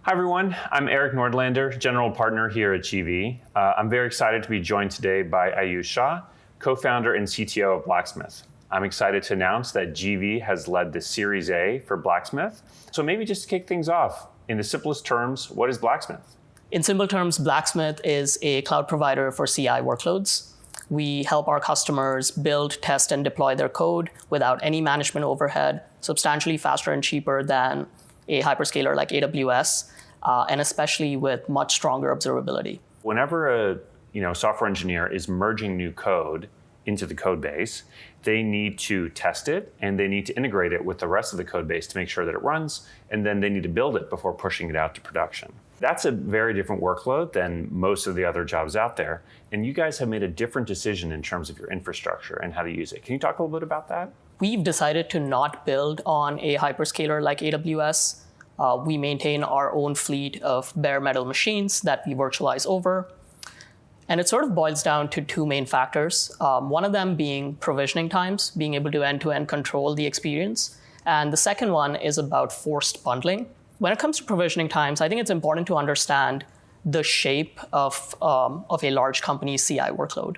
Hi everyone, I'm Erik Nordlander, General Partner here at GV. I'm very excited to be joined today by Aayush Shah, co-founder and CTO of Blacksmith. I'm excited to announce that GV has led the Series A for Blacksmith. So maybe just to kick things off, in the simplest terms, what is Blacksmith? In simple terms, Blacksmith is a cloud provider for CI workloads. We help our customers build, test, and deploy their code without any management overhead, substantially faster and cheaper than a hyperscaler like AWS, and especially with much stronger observability. Whenever a software engineer is merging new code into the code base, they need to test it and they need to integrate it with the rest of the code base to make sure that it runs, and then they need to build it before pushing it out to production. That's a very different workload than most of the other jobs out there, and you guys have made a different decision in terms of your infrastructure and how to use it. Can you talk a little bit about that? We've decided to not build on a hyperscaler like AWS. We maintain our own fleet of bare metal machines that we virtualize over. And it sort of boils down to two main factors. One of them being provisioning times, being able to end-to-end control the experience. And the second one is about forced bundling. When it comes to provisioning times, I think it's important to understand the shape of a large company's CI workload.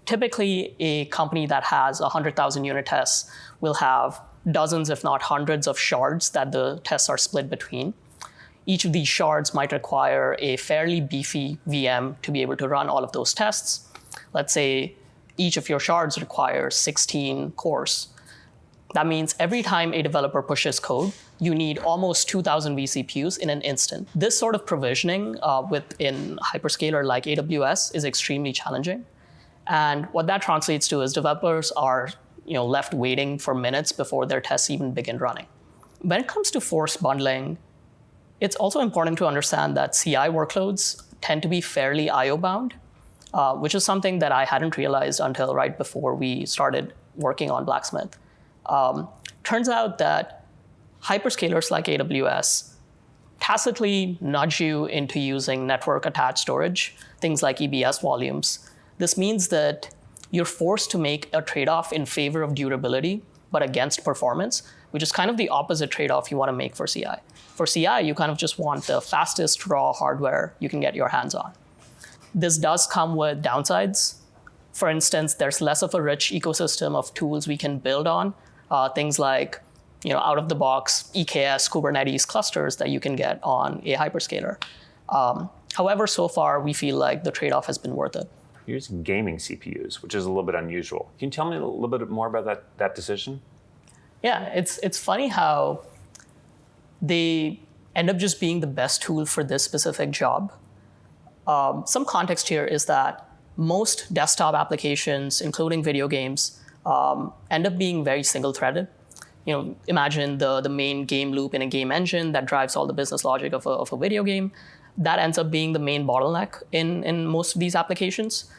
Typically, a company that has 100,000 unit tests will have dozens, if not hundreds, of shards that the tests are split between. Each of these shards might require a fairly beefy VM to be able to run all of those tests. Let's say each of your shards requires 16 cores. That means every time a developer pushes code, you need almost 2,000 vCPUs in an instant. This sort of provisioning within hyperscaler like AWS is extremely challenging. And what that translates to is developers are left waiting for minutes before their tests even begin running. When it comes to forced bundling, it's also important to understand that CI workloads tend to be fairly I/O bound, which is something that I hadn't realized until right before we started working on Blacksmith. Turns out that hyperscalers like AWS tacitly nudge you into using network-attached storage, things like EBS volumes. This means that you're forced to make a trade-off in favor of durability, but against performance, which is kind of the opposite trade-off you want to make for CI. For CI, you kind of just want the fastest raw hardware you can get your hands on. This does come with downsides. For instance, there's less of a rich ecosystem of tools we can build on, things like out-of-the-box EKS Kubernetes clusters that you can get on a hyperscaler. However, so far, we feel like the trade-off has been worth it. You're using gaming CPUs, which is a little bit unusual. Can you tell me a little bit more about that decision? Yeah, it's funny how they end up just being the best tool for this specific job. Some context here is that most desktop applications, including video games, end up being very single-threaded. Imagine the main game loop in a game engine that drives all the business logic of a video game. That ends up being the main bottleneck in most of these applications.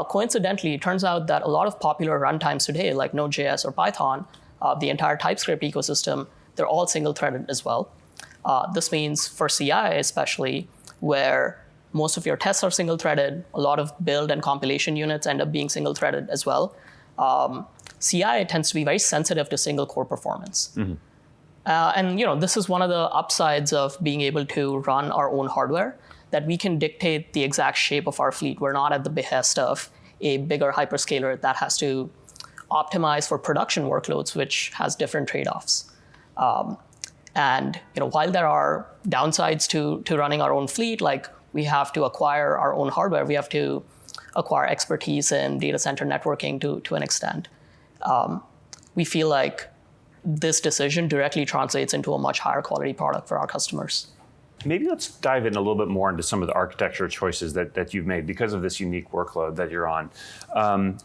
Coincidentally, it turns out that a lot of popular runtimes today, like Node.js or Python, the entire TypeScript ecosystem, they're all single-threaded as well. This means for CI especially, where most of your tests are single-threaded, a lot of build and compilation units end up being single-threaded as well. CI tends to be very sensitive to single-core performance. Mm-hmm. And this is one of the upsides of being able to run our own hardware, that we can dictate the exact shape of our fleet. We're not at the behest of a bigger hyperscaler that has to optimize for production workloads, which has different trade-offs. And while there are downsides to running our own fleet, like we have to acquire our own hardware, we have to acquire expertise in data center networking to an extent. We feel like this decision directly translates into a much higher quality product for our customers. Maybe let's dive in a little bit more into some of the architecture choices that you've made because of this unique workload that you're on.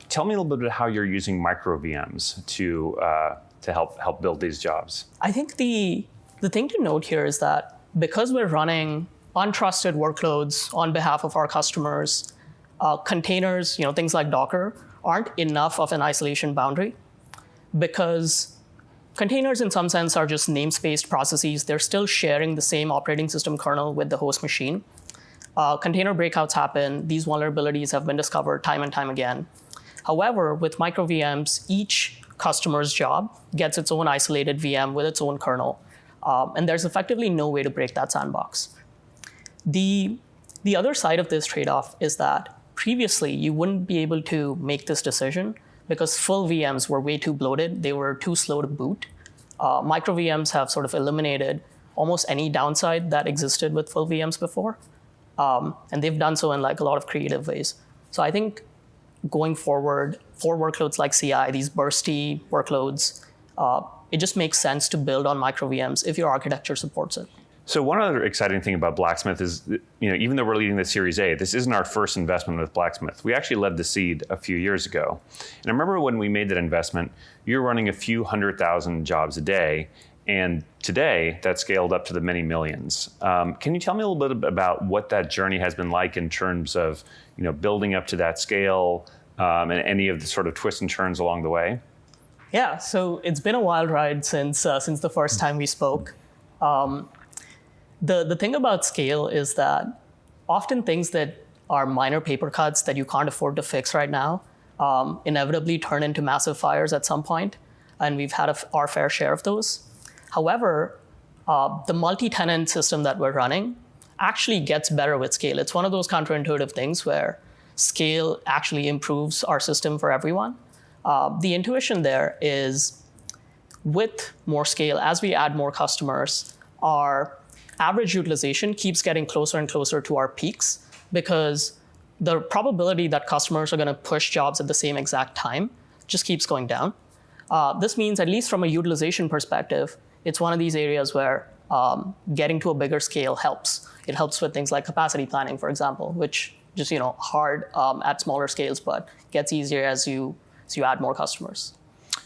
Tell me a little bit about how you're using MicroVMs to help build these jobs. I think the thing to note here is that because we're running untrusted workloads on behalf of our customers, containers, things like Docker, aren't enough of an isolation boundary, because containers in some sense are just namespaced processes. They're still sharing the same operating system kernel with the host machine. Container breakouts happen. These vulnerabilities have been discovered time and time again. However, with MicroVMs, each customer's job gets its own isolated VM with its own kernel. And there's effectively no way to break that sandbox. The other side of this trade-off is that previously you wouldn't be able to make this decision because full VMs were way too bloated. They were too slow to boot. MicroVMs have sort of eliminated almost any downside that existed with full VMs before. And they've done so in like a lot of creative ways. So I think going forward for workloads like CI, these bursty workloads, it just makes sense to build on MicroVMs if your architecture supports it. So one other exciting thing about Blacksmith is, even though we're leading the Series A, this isn't our first investment with Blacksmith. We actually led the seed a few years ago. And I remember when we made that investment, you were running a few 100,000 jobs a day. And today, that scaled up to the many millions. Can you tell me a little bit about what that journey has been like in terms of building up to that scale and any of the sort of twists and turns along the way? Yeah, so it's been a wild ride since the first time we spoke. The thing about scale is that often things that are minor paper cuts that you can't afford to fix right now inevitably turn into massive fires at some point, and we've had our fair share of those. However, the multi-tenant system that we're running actually gets better with scale. It's one of those counterintuitive things where scale actually improves our system for everyone. The intuition there is with more scale, as we add more customers, our average utilization keeps getting closer and closer to our peaks because the probability that customers are going to push jobs at the same exact time just keeps going down. This means, at least from a utilization perspective, it's one of these areas where getting to a bigger scale helps. It helps with things like capacity planning, for example, which just hard at smaller scales, but gets easier as you add more customers.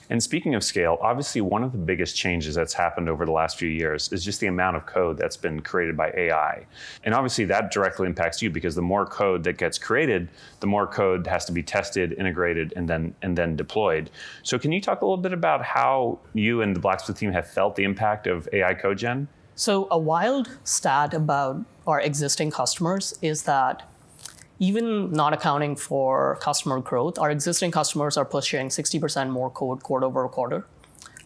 And speaking of scale, obviously one of the biggest changes that's happened over the last few years is just the amount of code that's been created by AI. And obviously that directly impacts you because the more code that gets created, the more code has to be tested, integrated, and then deployed. So can you talk a little bit about how you and the Blacksmith team have felt the impact of AI code gen? So a wild stat about our existing customers is that even not accounting for customer growth, our existing customers are pushing 60% more code quarter over quarter.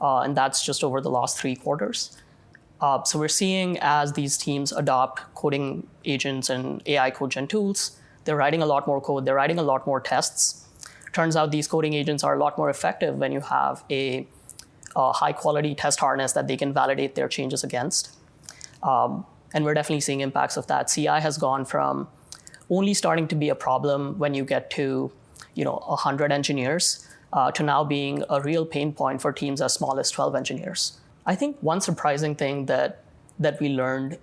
And that's just over the last 3 quarters. So we're seeing as these teams adopt coding agents and AI code gen tools, they're writing a lot more code, they're writing a lot more tests. Turns out these coding agents are a lot more effective when you have a high quality test harness that they can validate their changes against. And we're definitely seeing impacts of that. CI has gone from only starting to be a problem when you get to 100 engineers to now being a real pain point for teams as small as 12 engineers. I think one surprising thing that we learned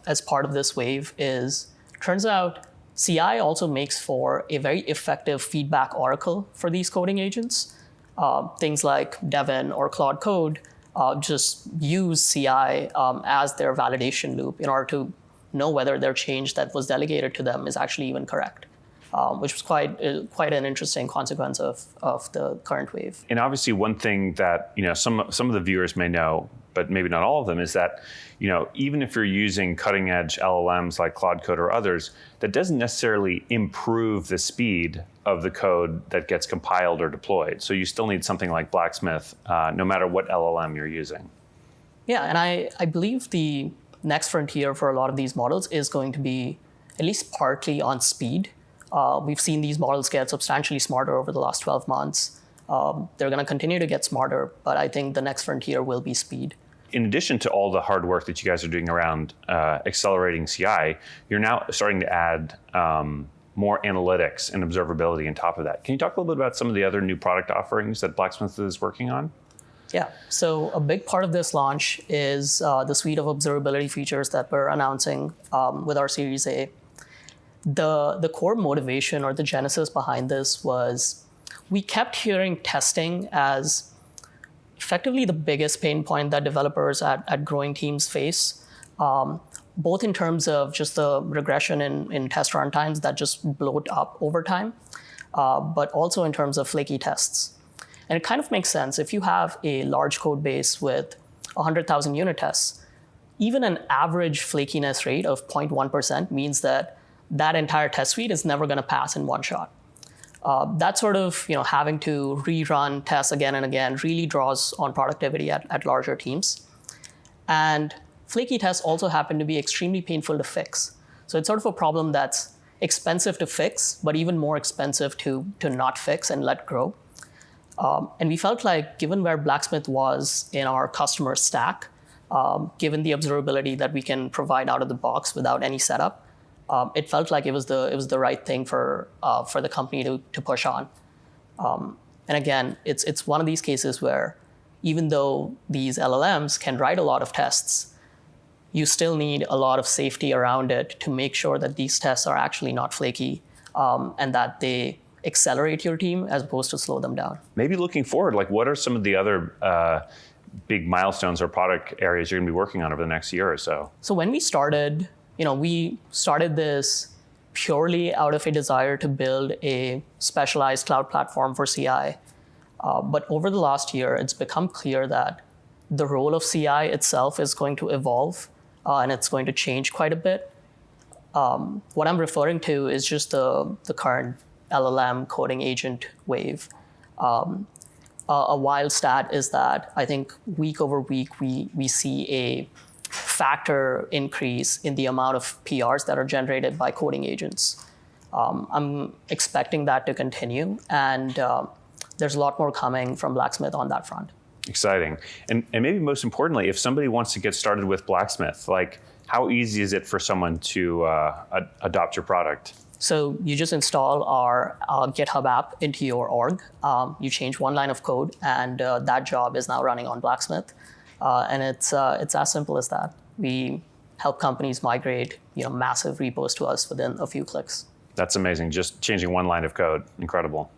as part of this wave is, turns out CI also makes for a very effective feedback oracle for these coding agents. Things like Devin or Claude Code just use CI as their validation loop in order to know whether their change that was delegated to them is actually even correct, which was quite an interesting consequence of the current wave. And obviously one thing that some of the viewers may know, but maybe not all of them, is that even if you're using cutting edge LLMs like Claude Code or others, that doesn't necessarily improve the speed of the code that gets compiled or deployed. So you still need something like Blacksmith, no matter what LLM you're using. Yeah, and I believe the next frontier for a lot of these models is going to be at least partly on speed. We've seen these models get substantially smarter over the last 12 months. They're going to continue to get smarter, but I think the next frontier will be speed. In addition to all the hard work that you guys are doing around accelerating CI, you're now starting to add more analytics and observability on top of that. Can you talk a little bit about some of the other new product offerings that Blacksmith is working on? Yeah, so a big part of this launch is the suite of observability features that we're announcing with our Series A. The core motivation or the genesis behind this was we kept hearing testing as effectively the biggest pain point that developers at growing teams face, both in terms of just the regression in test runtimes that just bloat up over time, but also in terms of flaky tests. And it kind of makes sense. If you have a large code base with 100,000 unit tests, even an average flakiness rate of 0.1% means that entire test suite is never going to pass in one shot. That sort of having to rerun tests again and again really draws on productivity at larger teams. And flaky tests also happen to be extremely painful to fix. So it's sort of a problem that's expensive to fix, but even more expensive to not fix and let grow. And we felt like, given where Blacksmith was in our customer stack, given the observability that we can provide out of the box without any setup, it felt like it was the right thing for the company to push on. And again, it's one of these cases where even though these LLMs can write a lot of tests, you still need a lot of safety around it to make sure that these tests are actually not flaky, and that they accelerate your team as opposed to slow them down. Maybe looking forward, like what are some of the other big milestones or product areas you're going to be working on over the next year or so? So when we started this purely out of a desire to build a specialized cloud platform for CI. But over the last year, it's become clear that the role of CI itself is going to evolve, and it's going to change quite a bit. What I'm referring to is just the current LLM coding agent wave. A wild stat is that I think week over week, we see a factor increase in the amount of PRs that are generated by coding agents. I'm expecting that to continue, and there's a lot more coming from Blacksmith on that front. Exciting. And maybe most importantly, if somebody wants to get started with Blacksmith, like how easy is it for someone to adopt your product? So you just install our GitHub app into your org. You change one line of code, and that job is now running on Blacksmith. And it's as simple as that. We help companies migrate massive repos to us within a few clicks. That's amazing. Just changing one line of code. Incredible.